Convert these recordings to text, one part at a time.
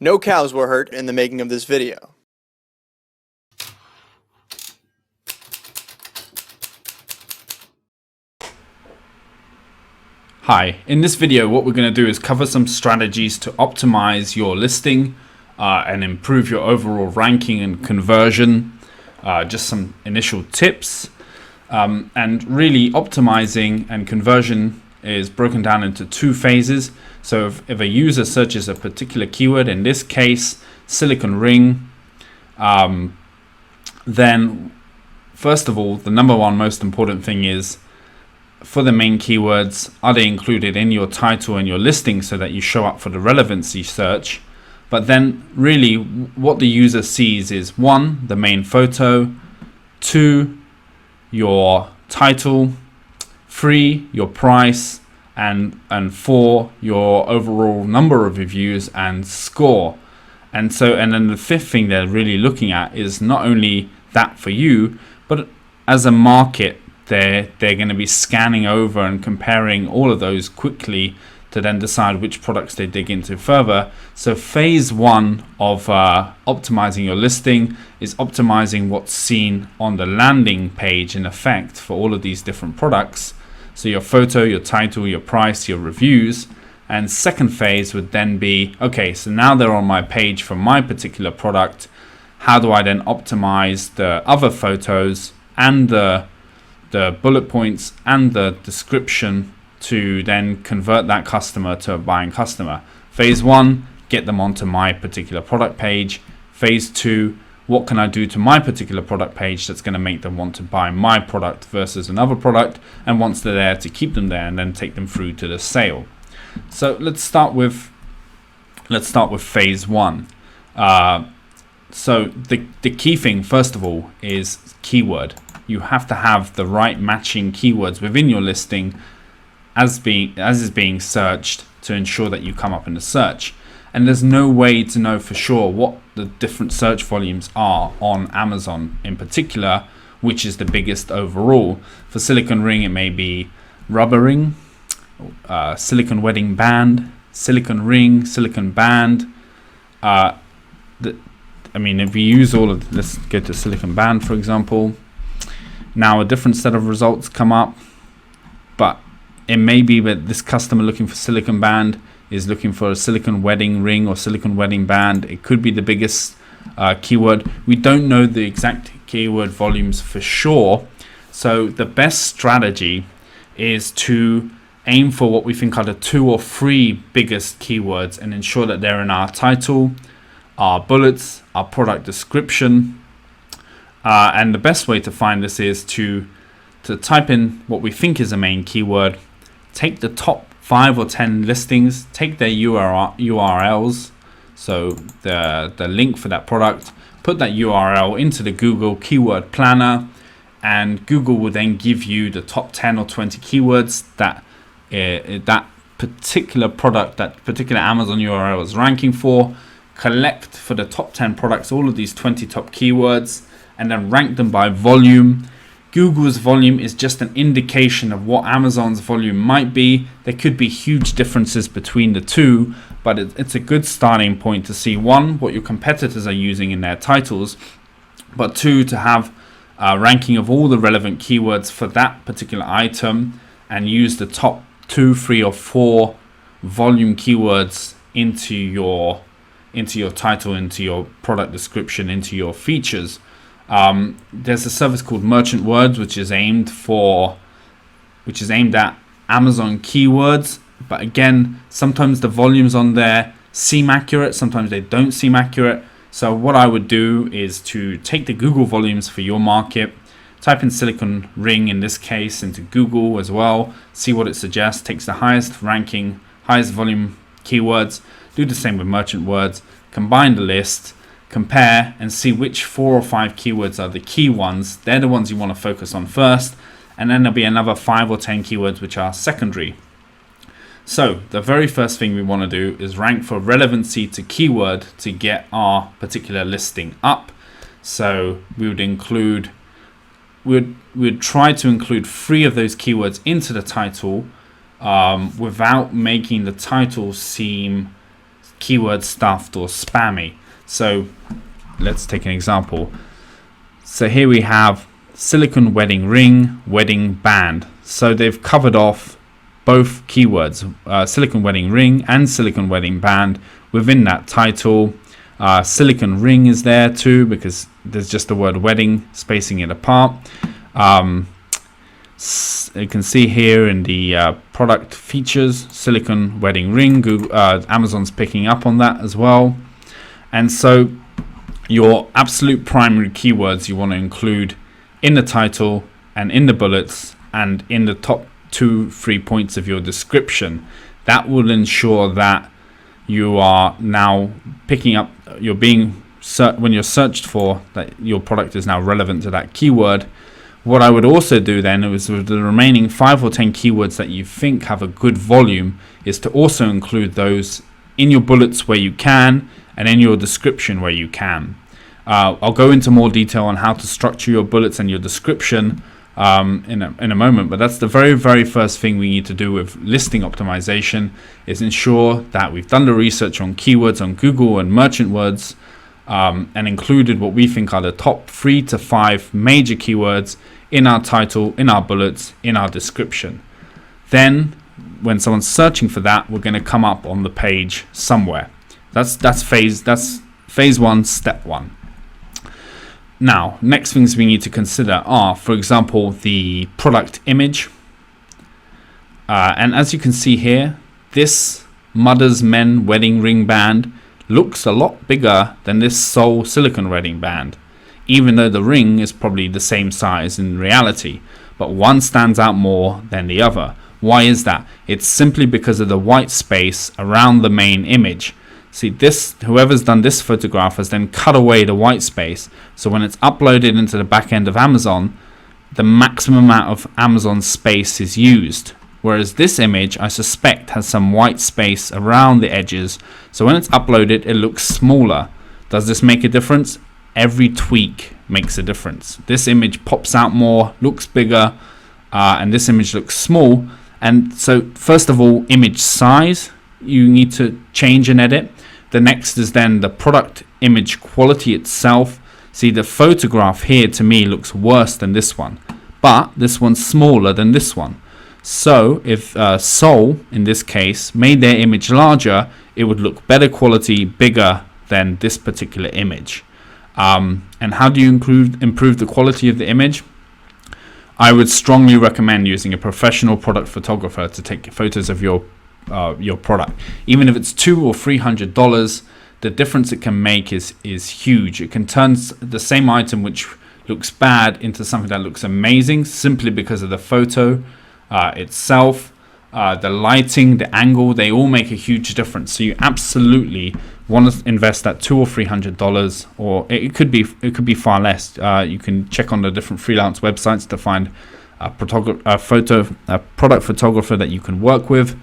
No cows were hurt in the making of this video. Hi, in this video what we're going to do is cover some strategies to optimize your listing and improve your overall ranking and conversion. Just some initial tips. And really optimizing and conversion is broken down into two phases. So if a user searches a particular keyword, in this case silicon ring, then first of all, the number one most important thing is, for the main keywords, are they included in your title and your listing so that you show up for the relevancy search? But then really what the user sees is 1, the main photo, 2, your title, 3, your price, and 4, your overall number of reviews and score. And then the fifth thing they're really looking at is not only that for you, but as a market, they're going to be scanning over and comparing all of those quickly to then decide which products they dig into further. So phase 1 of optimizing your listing is optimizing what's seen on the landing page in effect for all of these different products. So your photo, your title, your price, your reviews. And second phase would then be, okay, so now they're on my page for my particular product. How do I then optimize the other photos and the bullet points and the description to then convert that customer to a buying customer? Phase 1, get them onto my particular product page. Phase 2, what can I do to my particular product page that's going to make them want to buy my product versus another product, and once they're there, to keep them there and then take them through to the sale. So let's start with phase 1. So the key thing first of all is keyword. You have to have the right matching keywords within your listing as is being searched to ensure that you come up in the search. And there's no way to know for sure what the different search volumes are on Amazon in particular, which is the biggest overall. For silicon ring, it may be rubber ring, silicon wedding band, silicon ring, silicon band. If we use all of, let's go to silicon band for example. Now a different set of results come up, but it may be that this customer looking for silicon band is looking for a silicon wedding ring or silicon wedding band. It could be the biggest keyword. We don't know the exact keyword volumes for sure. So the best strategy is to aim for what we think are the 2 or 3 biggest keywords and ensure that they're in our title, our bullets, our product description. And the best way to find this is to type in what we think is a main keyword, take the top 5 or 10 listings, take their URLs, so the link for that product, put that URL into the Google keyword planner, and Google will then give you the top 10 or 20 keywords that that particular product, that particular Amazon URL is ranking for. Collect for the top 10 products all of these 20 top keywords and then rank them by volume. Google's volume is just an indication of what Amazon's volume might be. There could be huge differences between the two, but it's a good starting point to see, 1, what your competitors are using in their titles, but 2, to have a ranking of all the relevant keywords for that particular item and use the top 2, 3, or 4 volume keywords into your title, into your product description, into your features. There's a service called Merchant Words, which is aimed at Amazon keywords. But again, sometimes the volumes on there seem accurate, sometimes they don't seem accurate. So what I would do is to take the Google volumes for your market, type in silicon ring in this case into Google as well, see what it suggests, takes the highest ranking, highest volume keywords. Do the same with Merchant Words, combine the list, compare and see which 4 or 5 keywords are the key ones. They're the ones you want to focus on first, and then there'll be another 5 or 10 keywords which are secondary. So the very first thing we want to do is rank for relevancy to keyword to get our particular listing up. So we would try to include 3 of those keywords into the title without making the title seem keyword stuffed or spammy. So let's take an example. So here we have silicone wedding ring, wedding band. So they've covered off both keywords, silicone wedding ring and silicone wedding band within that title. Silicone ring is there too because there's just the word wedding spacing it apart. You can see here in the product features, silicone wedding ring. Google, Amazon's picking up on that as well. And so your absolute primary keywords you want to include in the title and in the bullets and in the top 2-3 points of your description. That will ensure that you are now picking up, when you're searched for, that your product is now relevant to that keyword. What I would also do then is with the remaining 5 or 10 keywords that you think have a good volume is to also include those in your bullets where you can and in your description where you can. I'll go into more detail on how to structure your bullets and your description in a moment, but that's the very first thing we need to do with listing optimization, is ensure that we've done the research on keywords on Google and merchant words, and included what we think are the top 3 to 5 major keywords in our title, in our bullets, in our description. Then when someone's searching for that, we're going to come up on the page somewhere. That's phase 1, step 1. Now, next things we need to consider are, for example, the product image. And as you can see here, this Mother's Men wedding ring band looks a lot bigger than this Soul silicone wedding band, even though the ring is probably the same size in reality, but one stands out more than the other. Why is that? It's simply because of the white space around the main image. See, this, whoever's done this photograph has then cut away the white space, so when it's uploaded into the back end of Amazon, the maximum amount of Amazon space is used. Whereas this image, I suspect, has some white space around the edges, so when it's uploaded, it looks smaller. Does this make a difference? Every tweak makes a difference. This image pops out more, looks bigger, and this image looks small. And so, first of all, image size, you need to change and edit. The next is then the product image quality itself. See, the photograph here to me looks worse than this one, but this one's smaller than this one. So if Soul, in this case, made their image larger, it would look better quality, bigger than this particular image. And how do you improve the quality of the image? I would strongly recommend using a professional product photographer to take photos of your product. Even if it's $200 or $300, the difference it can make is huge. It can turn the same item which looks bad into something that looks amazing simply because of the photo itself, the lighting, the angle. They all make a huge difference. So you absolutely want to invest that $200 or $300, or it could be far less. You can check on the different freelance websites to find a product photographer that you can work with.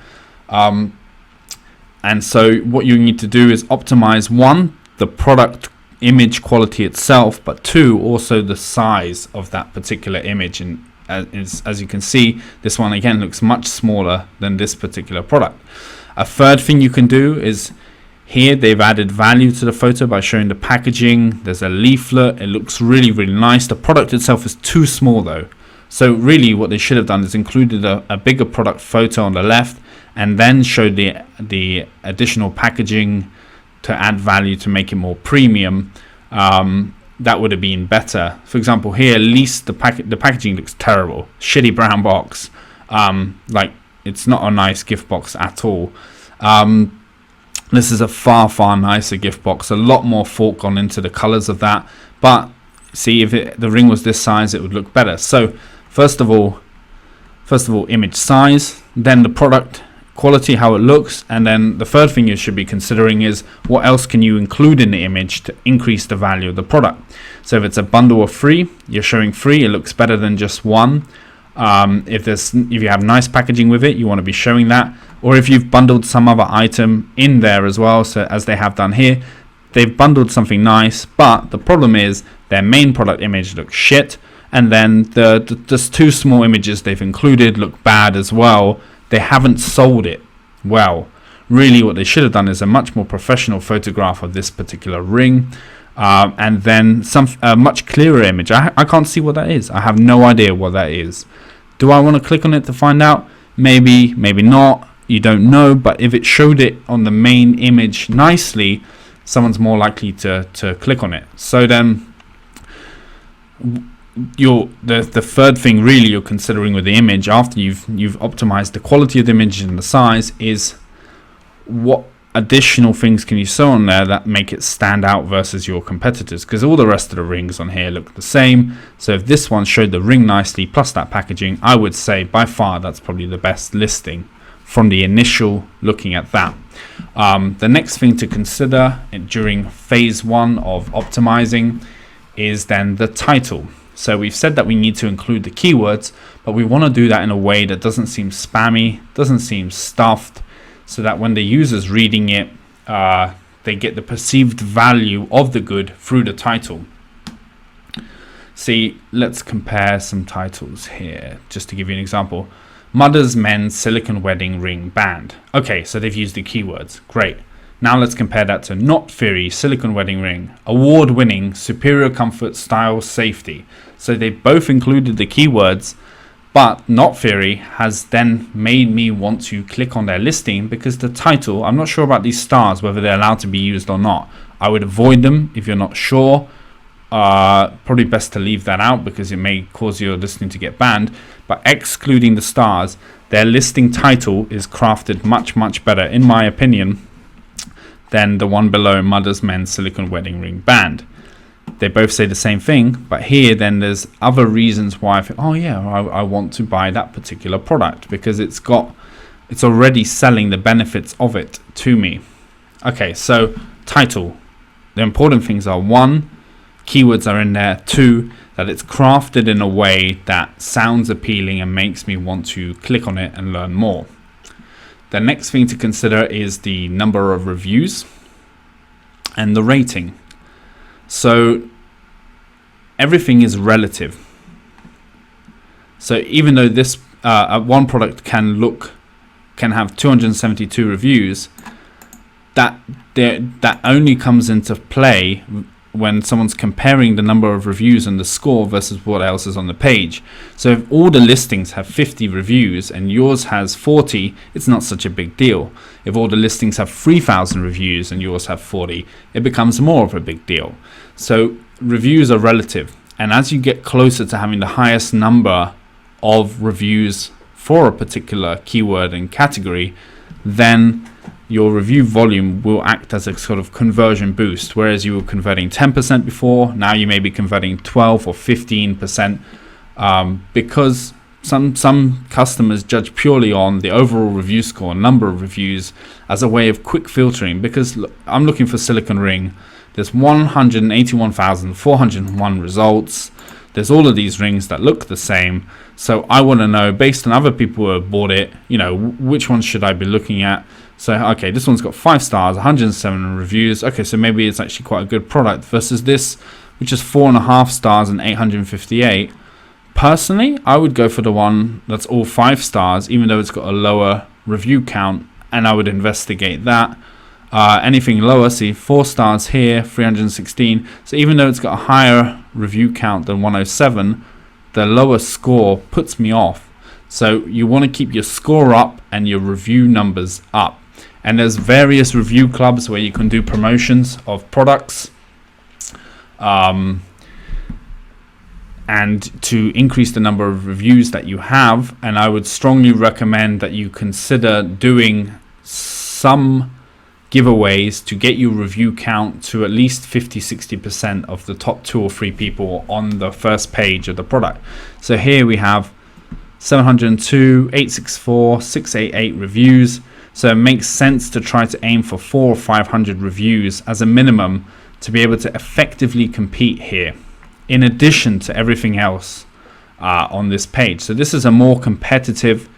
And so what you need to do is optimize, 1, the product image quality itself, but 2, also the size of that particular image. And as you can see, this one again looks much smaller than this particular product. A third thing you can do is, here they've added value to the photo by showing the packaging. There's a leaflet. It looks really nice. The product itself is too small though. So really what they should have done is included a bigger product photo on the left, and then showed the additional packaging to add value to make it more premium. That would have been better. For example, here, at least the packaging looks terrible. Shitty brown box. Like, it's not a nice gift box at all. This is a far nicer gift box. A lot more thought gone into the colors of that. But see, if the ring was this size, it would look better. So first of all, image size, then the product quality, how it looks, and then the third thing you should be considering is what else can you include in the image to increase the value of the product. So if it's a bundle of 3, you're showing 3, it looks better than just 1. If you have nice packaging with it, you want to be showing that. Or if you've bundled some other item in there as well, so as they have done here, they've bundled something nice, but the problem is their main product image looks shit, and then the 2 small images they've included look bad as well. They haven't sold it well. Really what they should have done is a much more professional photograph of this particular ring, and then a much clearer image. I can't see what that is. I have no idea what that is. Do I want to click on it to find out? Maybe, maybe not. You don't know, but if it showed it on the main image nicely, someone's more likely to click on it. So then the third thing really you're considering with the image, after you've optimized the quality of the image and the size, is what additional things can you sew on there that make it stand out versus your competitors, because all the rest of the rings on here look the same. So if this one showed the ring nicely plus that packaging, I would say by far that's probably the best listing from the initial looking at that. The next thing to consider during phase 1 of optimizing is then the title. So we've said that we need to include the keywords, but we want to do that in a way that doesn't seem spammy, doesn't seem stuffed, so that when the user's reading it, they get the perceived value of the good through the title. See, let's compare some titles here, just to give you an example. Mother's Men's Silicone Wedding Ring Band. Okay, so they've used the keywords. Great. Now let's compare that to Not Theory Silicone Wedding Ring, award-winning, superior comfort, style, safety. So they both included the keywords, but Not Theory has then made me want to click on their listing because the title, I'm not sure about these stars, whether they're allowed to be used or not. I would avoid them if you're not sure. Probably best to leave that out because it may cause your listing to get banned. But excluding the stars, their listing title is crafted much better, in my opinion, than the one below, Mother's Men's Silicone Wedding Ring Band. They both say the same thing, but here then there's other reasons why I think, oh yeah, I want to buy that particular product because it's already selling the benefits of it to me. Okay, so title. The important things are 1, keywords are in there. 2, that it's crafted in a way that sounds appealing and makes me want to click on it and learn more. The next thing to consider is the number of reviews and the rating. So everything is relative. So even though this one product can have 272 reviews, that only comes into play when someone's comparing the number of reviews and the score versus what else is on the page. So if all the listings have 50 reviews and yours has 40, it's not such a big deal. If all the listings have 3,000 reviews and yours have 40, it becomes more of a big deal. So reviews are relative, and as you get closer to having the highest number of reviews for a particular keyword and category, then your review volume will act as a sort of conversion boost. Whereas you were converting 10% before, now you may be converting 12 or 15%, because some customers judge purely on the overall review score, number of reviews, as a way of quick filtering. Because I'm looking for silicone ring, there's 181,401 results. There's all of these rings that look the same. So I want to know, based on other people who have bought it, which ones should I be looking at? So, okay, this one's got 5 stars, 107 reviews. Okay, so maybe it's actually quite a good product versus this, which is 4.5 stars and 858. Personally, I would go for the one that's all 5 stars, even though it's got a lower review count, and I would investigate that. Anything lower, see 4 stars here, 316. So even though it's got a higher review count than 107, the lower score puts me off. So you want to keep your score up and your review numbers up. And there's various review clubs where you can do promotions of products, and to increase the number of reviews that you have. And I would strongly recommend that you consider doing some giveaways to get your review count to at least 50-60% of the top 2 or 3 people on the first page of the product. So here we have 702, 864, 688 reviews. So it makes sense to try to aim for 400 or 500 reviews as a minimum to be able to effectively compete here, in addition to everything else on this page. So this is a more competitive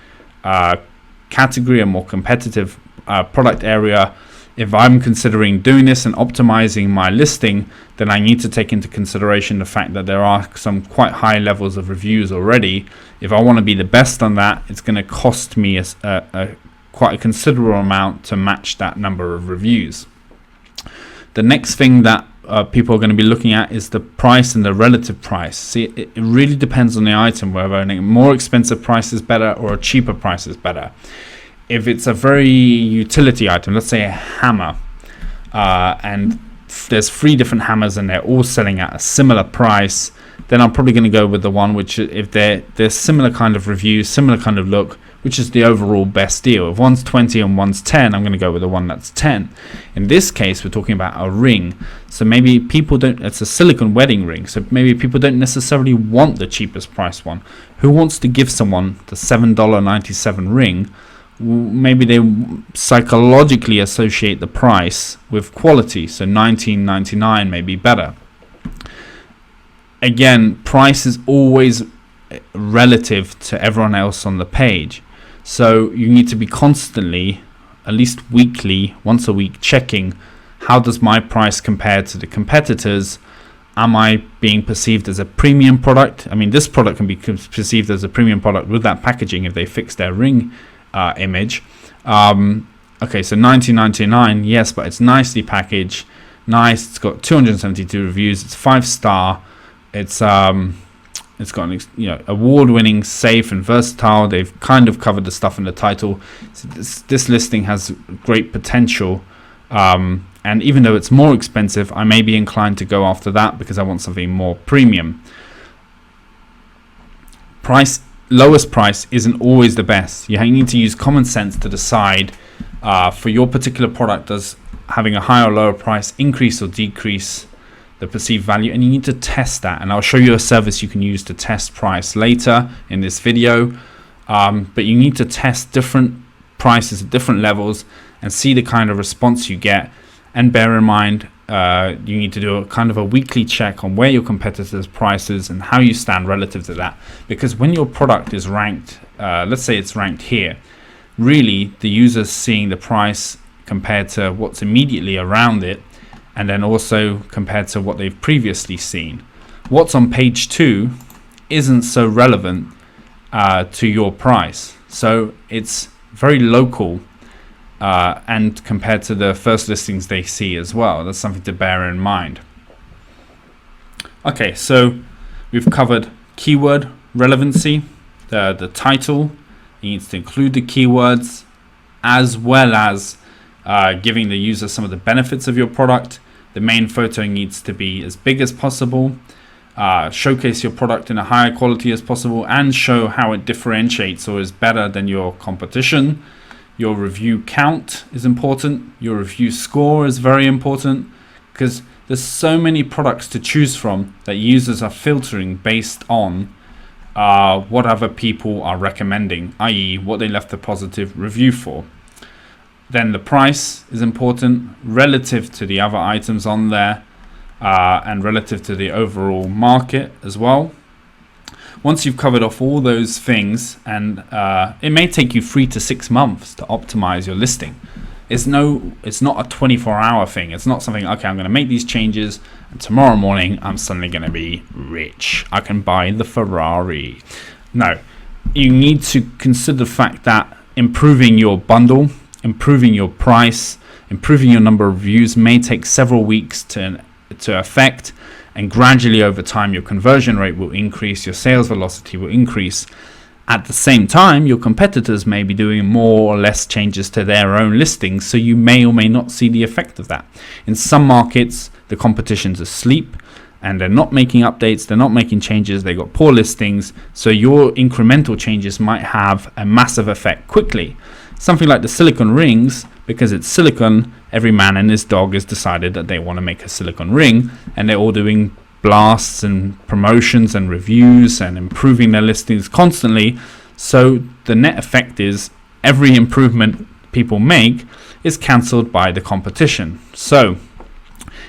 category, a more competitive product area. If I'm considering doing this and optimizing my listing, then I need to take into consideration the fact that there are some quite high levels of reviews already. If I want to be the best on that, it's going to cost me quite a considerable amount to match that number of reviews. The next thing that people are going to be looking at is the price and the relative price. See, it really depends on the item, whether a more expensive price is better or a cheaper price is better. If it's a very utility item, let's say a hammer, and there's 3 different hammers and they're all selling at a similar price, then I'm probably going to go with the one which, if they're similar kind of reviews, similar kind of look, which is the overall best deal. If one's 20 and one's 10, I'm going to go with the one that's 10. In this case, we're talking about a ring. So maybe people don't, it's a silicone wedding ring. So maybe people don't necessarily want the cheapest price one. Who wants to give someone the $7.97 ring? Maybe they psychologically associate the price with quality. So $19.99 may be better. Again, price is always relative to everyone else on the page. So you need to be constantly, at least weekly, once a week, checking how does my price compare to the competitors. Am I being perceived as a premium product? I mean, this product can be perceived as a premium product with that packaging if they fix their ring image. Okay, so $19.99, yes, but it's nicely packaged, nice. It's got 272 reviews. It's 5-star. It's got an, award-winning, safe and versatile. They've kind of covered the stuff in the title. So this listing has great potential, and even though it's more expensive, I may be inclined to go after that because I want something more premium. Lowest price isn't always the best. You need to use common sense to decide for your particular product, does having a higher or lower price increase or decrease the perceived value, and you need to test that, and I'll show you a service you can use to test price later in this video, but you need to test different prices at different levels and see the kind of response you get, and bear in mind you need to do a kind of a weekly check on where your competitors' prices and how you stand relative to that, because when your product is ranked, let's say it's ranked here, really the user's seeing the price compared to what's immediately around it, and then also compared to what they've previously seen. What's on page 2 isn't so relevant to your price, so it's very local, and compared to the first listings they see as well. That's something to bear in mind. Okay, so we've covered keyword relevancy, the title. It needs to include the keywords, as well as giving the user some of the benefits of your product. The main photo needs to be as big as possible, showcase your product in a higher quality as possible, and show how it differentiates or is better than your competition. Your review count is important. Your review score is very important, because there's so many products to choose from that users are filtering based on what other people are recommending, i.e. what they left a positive review for. Then the price is important relative to the other items on there, and relative to the overall market as well. Once you've covered off all those things, and it may take you 3 to 6 months to optimize your listing. It's not a 24-hour thing. It's not something, okay, I'm going to make these changes and tomorrow morning I'm suddenly going to be rich. I can buy the Ferrari. No, you need to consider the fact that improving your bundle, improving your price, improving your number of views may take several weeks to affect, and gradually over time your conversion rate will increase, your sales velocity will increase. At the same time, your competitors may be doing more or less changes to their own listings, so you may or may not see the effect of that. In some markets, the competition's asleep and they're not making updates, they're not making changes, they got poor listings, so your incremental changes might have a massive effect quickly. Something like the silicone rings, because it's silicone, every man and his dog has decided that they want to make a silicone ring, and they're all doing blasts and promotions and reviews and improving their listings constantly. So the net effect is every improvement people make is cancelled by the competition. So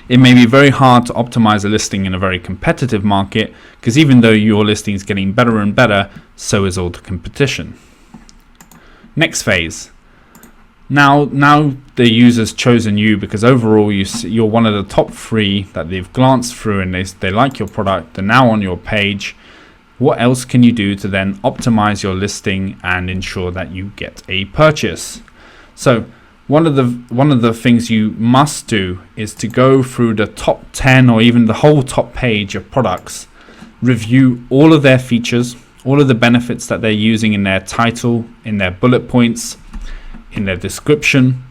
it may be very hard to optimize a listing in a very competitive market, because even though your listing is getting better and better, so is all the competition. Next phase. Now the user's chosen you because overall you're one of the top 3 that they've glanced through and they like your product. They're now on your page. What else can you do to then optimize your listing and ensure that you get a purchase? So one of the things you must do is to go through the top 10 or even the whole top page of products, review all of their features, all of the benefits that they're using in their title, in their bullet points, in their description,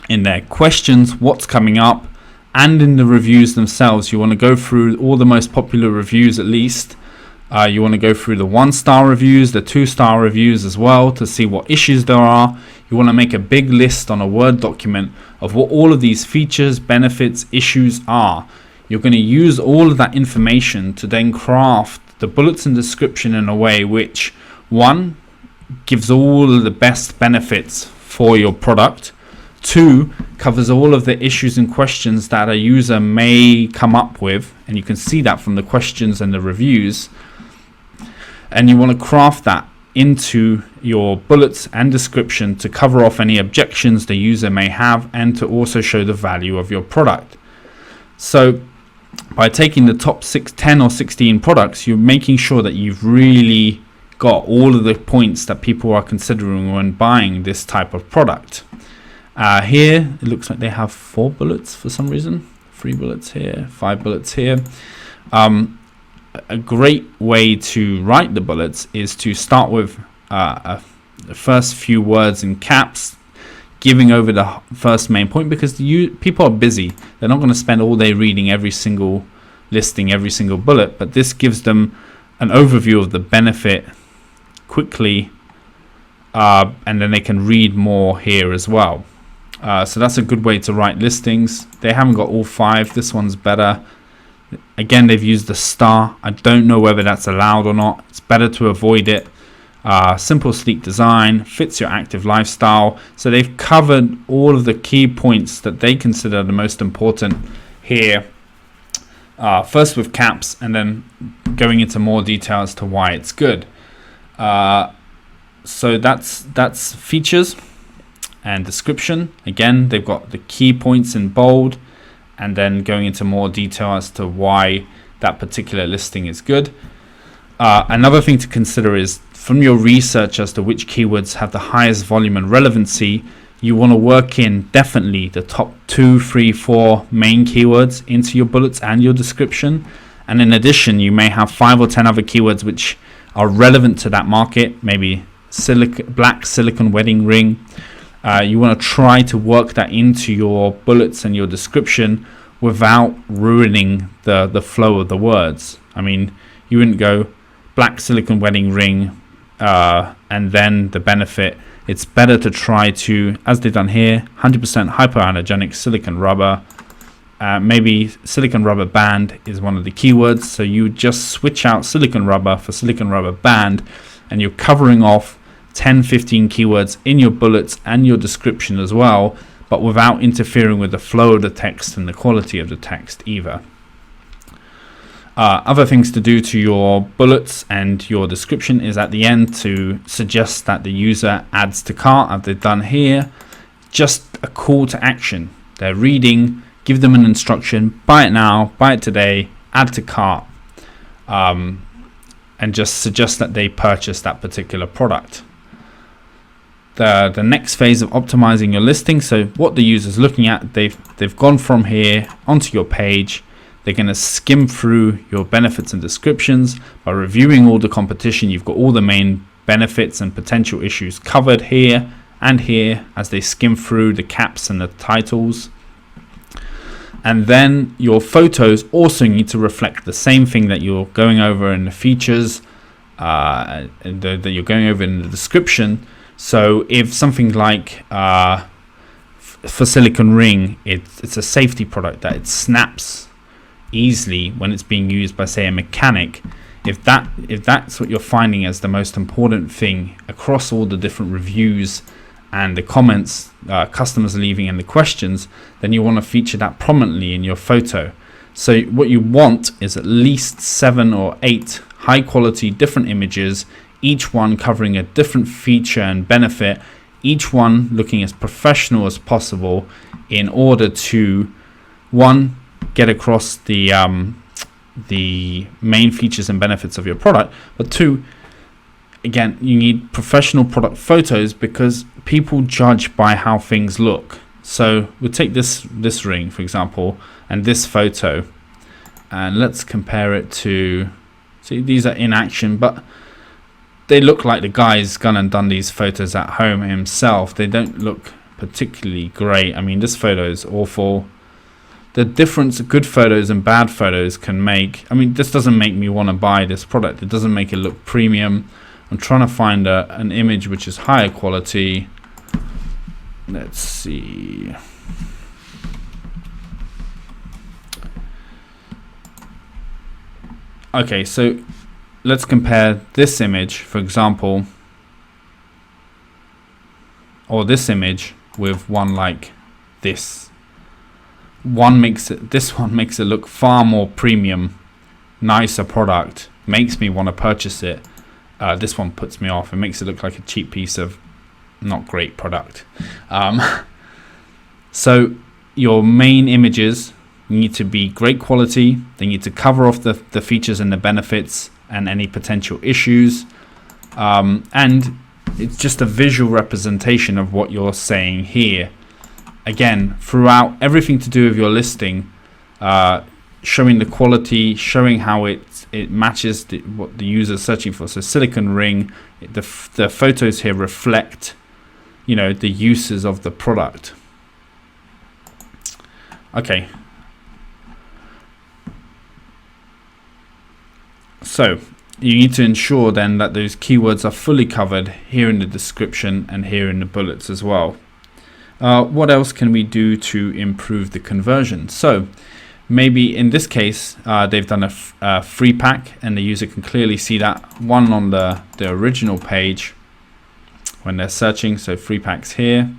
in their questions, what's coming up, and in the reviews themselves. You want to go through all the most popular reviews at least. You want to go through the 1-star reviews, the 2-star reviews as well, to see what issues there are. You want to make a big list on a Word document of what all of these features, benefits, issues are. You're going to use all of that information to then craft the bullets and description in a way which, one, gives all of the best benefits for your product, 2, covers all of the issues and questions that a user may come up with, and you can see that from the questions and the reviews. And you want to craft that into your bullets and description to cover off any objections the user may have and to also show the value of your product. So by taking the top 10 or 16 products, you're making sure that you've really got all of the points that people are considering when buying this type of product. Here it looks like they have 4 bullets for some reason, 3 bullets here, 5 bullets here. A great way to write the bullets is to start with the first few words in caps, giving over the first main point, because people are busy. They're not going to spend all day reading every single listing, every single bullet, but this gives them an overview of the benefit quickly, and then they can read more here as well. So that's a good way to write listings. They haven't got all 5. This one's better. Again, they've used the star. I don't know whether that's allowed or not. It's better to avoid it. Simple, sleek design, fits your active lifestyle. So they've covered all of the key points that they consider the most important here. First with caps, and then going into more detail as to why it's good. So that's features and description. Again, they've got the key points in bold, and then going into more detail as to why that particular listing is good. Another thing to consider is, from your research as to which keywords have the highest volume and relevancy, you want to work in definitely the top 2, 3, 4 main keywords into your bullets and your description. And in addition, you may have 5 or 10 other keywords which are relevant to that market, maybe black silicone wedding ring. You want to try to work that into your bullets and your description without ruining the flow of the words. I mean, you wouldn't go black silicone wedding ring and then the benefit. It's better to try to, as they've done here, 100% hypoallergenic silicone rubber. Maybe silicone rubber band is one of the keywords, so you just switch out silicone rubber for silicone rubber band, and you're covering off 10-15 keywords in your bullets and your description as well, but without interfering with the flow of the text and the quality of the text either. Other things to do to your bullets and your description is at the end to suggest that the user adds to cart, as they've done here. Just a call to action. They're reading, give them an instruction, buy it now, buy it today, add to cart, and just suggest that they purchase that particular product. The next phase of optimizing your listing, so what the user's looking at, they've gone from here onto your page. They're going to skim through your benefits and descriptions. By reviewing all the competition, you've got all the main benefits and potential issues covered here and here as they skim through the caps and the titles. And then your photos also need to reflect the same thing that you're going over in the features, that you're going over in the description. So if something like for silicone ring, it's a safety product that it snaps easily when it's being used by, say, a mechanic. If that's what you're finding as the most important thing across all the different reviews and the comments customers leaving and the questions, then you want to feature that prominently in your photo. So what you want is at least 7 or 8 high quality different images, each one covering a different feature and benefit, each one looking as professional as possible in order to, one, get across the main features and benefits of your product, but 2, again, you need professional product photos because people judge by how things look. So we'll take this ring, for example, and this photo, and let's compare it to, see, these are in action, but they look like the guy's gone and done these photos at home himself. They don't look particularly great. I mean, this photo is awful. The difference good photos and bad photos can make, I mean, this doesn't make me want to buy this product. It doesn't make it look premium. I'm trying to find an image which is higher quality. Let's see. Okay, so let's compare this image, for example, or this image with one like this. This one makes it look far more premium, nicer product, makes me want to purchase it. This one puts me off. It makes it look like a cheap piece of not great product. So your main images need to be great quality. They need to cover off the features and the benefits and any potential issues. And it's just a visual representation of what you're saying here. Again, throughout everything to do with your listing, showing the quality, showing how it matches what the user is searching for. So silicone ring, the photos here reflect, you know, the uses of the product. Okay. So you need to ensure then that those keywords are fully covered here in the description and here in the bullets as well. What else can we do to improve the conversion? So maybe in this case, they've done a free pack, and the user can clearly see that one on the original page when they're searching. So free packs here.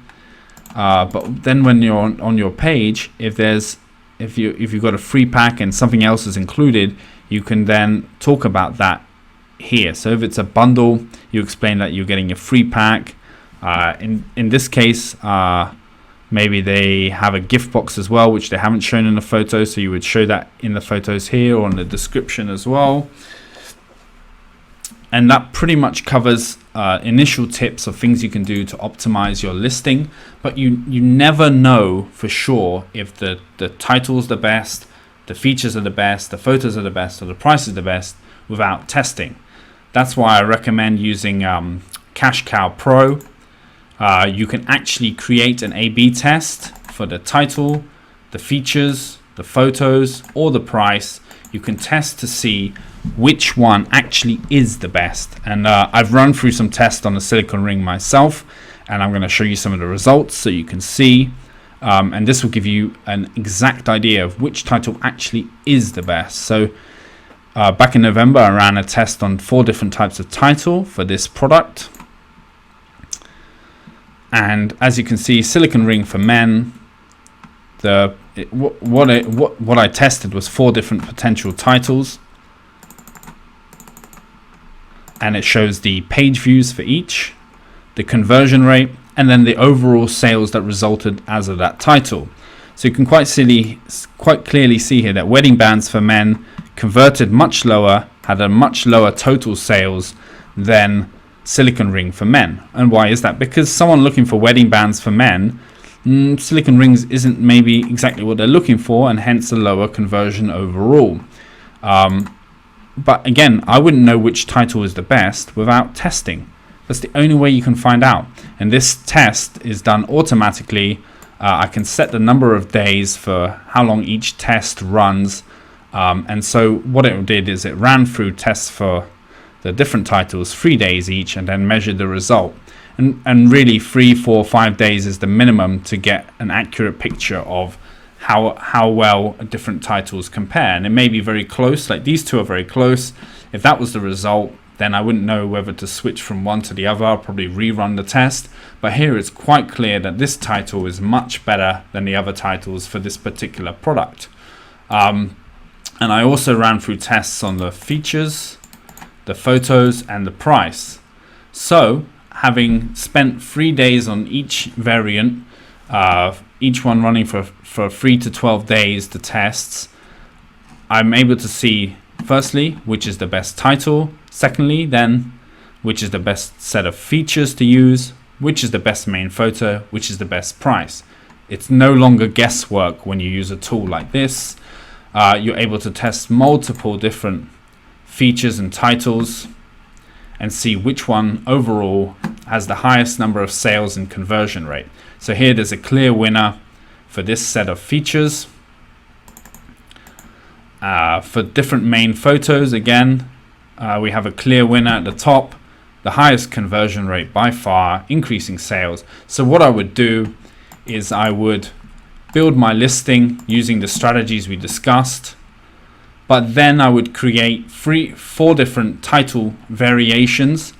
But then when you're on your page, if you've got a free pack and something else is included, you can then talk about that here. So if it's a bundle, you explain that you're getting a free pack. In this case, maybe they have a gift box as well, which they haven't shown in the photo, so you would show that in the photos here or in the description as well. And that pretty much covers initial tips of things you can do to optimize your listing. But you never know for sure if the title's the best, the features are the best, the photos are the best, or the price is the best without testing. That's why I recommend using Cash Cow Pro. You can actually create an A/B test for the title, the features, the photos, or the price. You can test to see which one actually is the best. And I've run through some tests on the silicone ring myself, and I'm going to show you some of the results so you can see. And this will give you an exact idea of which title actually is the best. So back in November, I ran a test on 4 different types of title for this product. And as you can see, silicone ring for men, what I tested was 4 different potential titles, and it shows the page views for each, the conversion rate, and then the overall sales that resulted as of that title. So you can quite clearly see here that wedding bands for men converted much lower, had a much lower total sales than silicone ring for men. And why is that? Because someone looking for wedding bands for men, silicone rings isn't maybe exactly what they're looking for, and hence a lower conversion overall. But again, I wouldn't know which title is the best without testing. That's the only way you can find out. And this test is done automatically. I can set the number of days for how long each test runs. And so what it did is it ran through tests for the different titles, 3 days each, and then measured the result. And really 3, 4, 5 days is the minimum to get an accurate picture of how well different titles compare. And it may be very close, like these two are very close. If that was the result, then I wouldn't know whether to switch from one to the other. I'll probably rerun the test. But here it's quite clear that this title is much better than the other titles for this particular product. And I also ran through tests on the features, the photos, and the price. So having spent 3 days on each variant, each one running for 3 to 12 days, the tests, I'm able to see firstly which is the best title, secondly then which is the best set of features to use, which is the best main photo, which is the best price. It's no longer guesswork when you use a tool like this. You're able to test multiple different features and titles and see which one overall has the highest number of sales and conversion rate. So here there's a clear winner for this set of features. For different main photos, again, we have a clear winner at the top, the highest conversion rate by far, increasing sales. So what I would do is I would build my listing using the strategies we discussed, but then I would create 4 different title variations.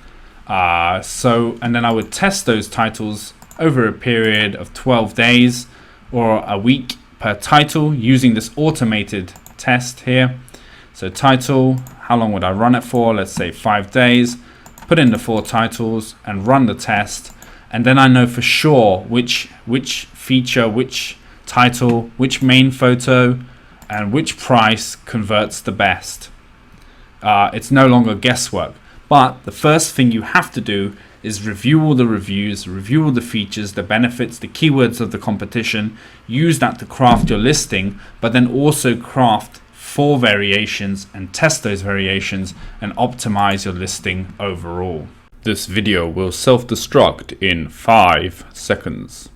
And then I would test those titles over a period of 12 days or a week per title using this automated test here. So title, how long would I run it for? Let's say 5 days. Put in the 4 titles and run the test, and then I know for sure which feature, which title, which main photo, and which price converts the best. It's no longer guesswork. But the first thing you have to do is review all the reviews, review all the features, the benefits, the keywords of the competition, use that to craft your listing, but then also craft 4 variations and test those variations and optimize your listing overall. This video will self-destruct in 5 seconds.